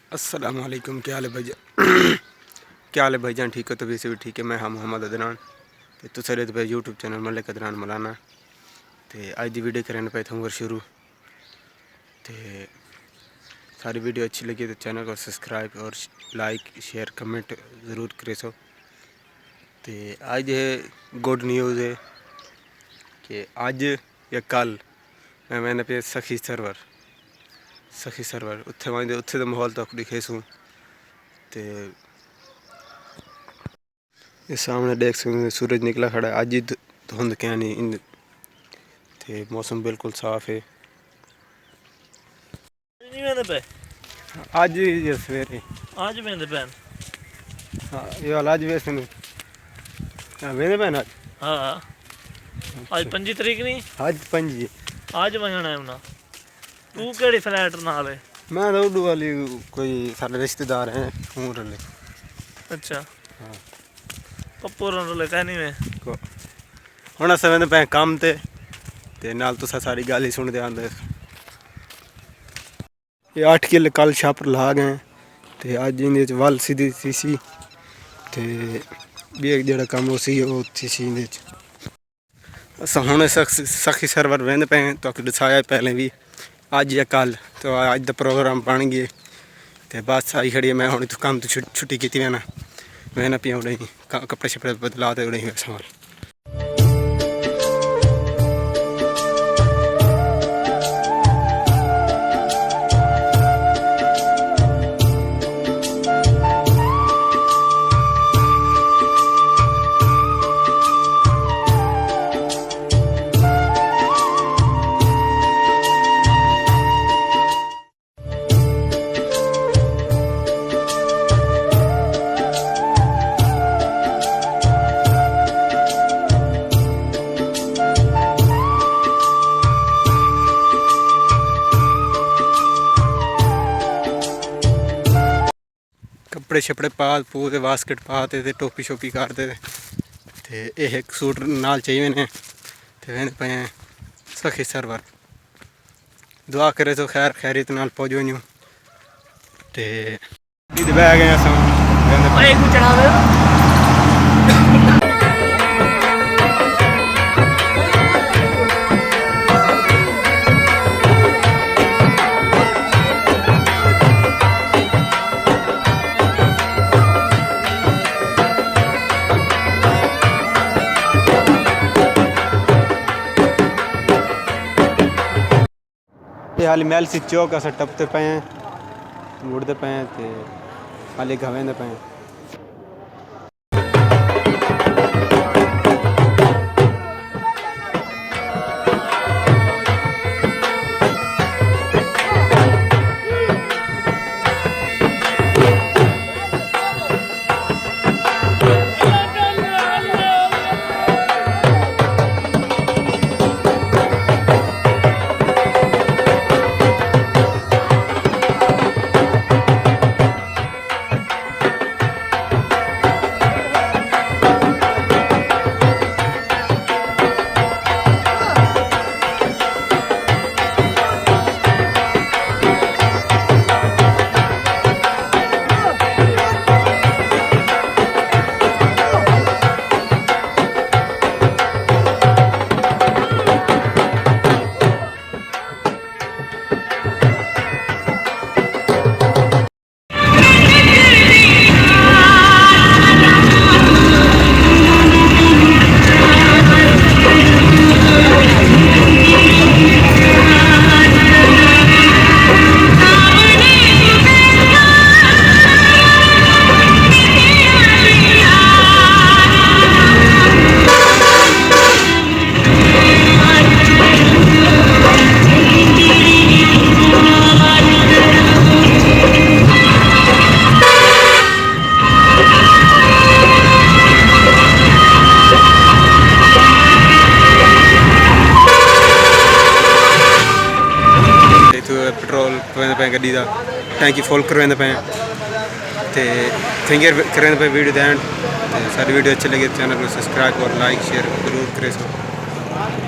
अस्सलाम वालेकुम। क्या हाल है भाईजान? क्या हाल है भाईजान? ठीक हो? तबीयत से भी ठीक है। मैं हाँ मोहम्मद अदनान ते तुस रहे पे यूट्यूब चैनल मलिक अदनान मौलाना ते अज दी वीडियो करने पे थोंगर शुरू ते सारी वीडियो अच्छी लगी तो चैनल को सब्सक्राइब और लाइक शेयर कमेंट ज़रूर करे सो। तो अज गुड न्यूज़ है कि अज या कल मैंने पे सखी सरवर उत्थे वहीं उत्थे माहौल तक दिखे सूँ तो ये सामने देख सकते सूरज निकला खड़ा है। अज ही धुंध क्या नहीं ते मौसम बिल्कुल साफ है। आज ही सवेरे आज वेंदे पैन हाँ ये वाला आज वैसे नहीं हाँ वेंदे पैन आज हाँ आज 5 तरीक नहीं आज 5 आज वजना है ना तू केड़ी फ्लैट नाल है मैं तो उडू वाली कोई सारे रिश्तेदार हैं उमर ले अच्छा हाँ पप्पू रले कहनी में हुण अस वेंदे पे काम ते नाल तुसां सारी गल ही सुनदे आंदे। ये 8 किले कल छापर ला गए ते अज इंदे च वल सीधी सी ते भी एक जेड़ा कम हो सी वो सी इंदे च अस हुण सखी सरवर वेंदे पे तो दसाया पहले भी अज या कल तो अज दा प्रोग्राम बन गए ते बस आई खड़ी मैं हुण काम तो छुट्टी की मैं ना पिया उड़े कपड़े शपड़े बदला ते उड़े संभाल कपड़े शपड़े पा पूरे बास्केट पाते थे टोपी शोपी करते थे एक सूट नाल चाहिए ने ते पे सखी सरवर दुआ करे तो खैर खैरियत नाल पहुँच वञूं ते बह गए ये हाली मेलसी चौक अस टपते पे हैं मुड़ते पे हैं ते हाली गवेंदे पे हैं। पेट्रोल करवाने पे गड्डी का टैंकी फुल करवाने पे तो फिंगर करने पे वीडियो दैन सारी वीडियो अच्छी लगी चैनल को सब्सक्राइब और लाइक शेयर जरूर करें।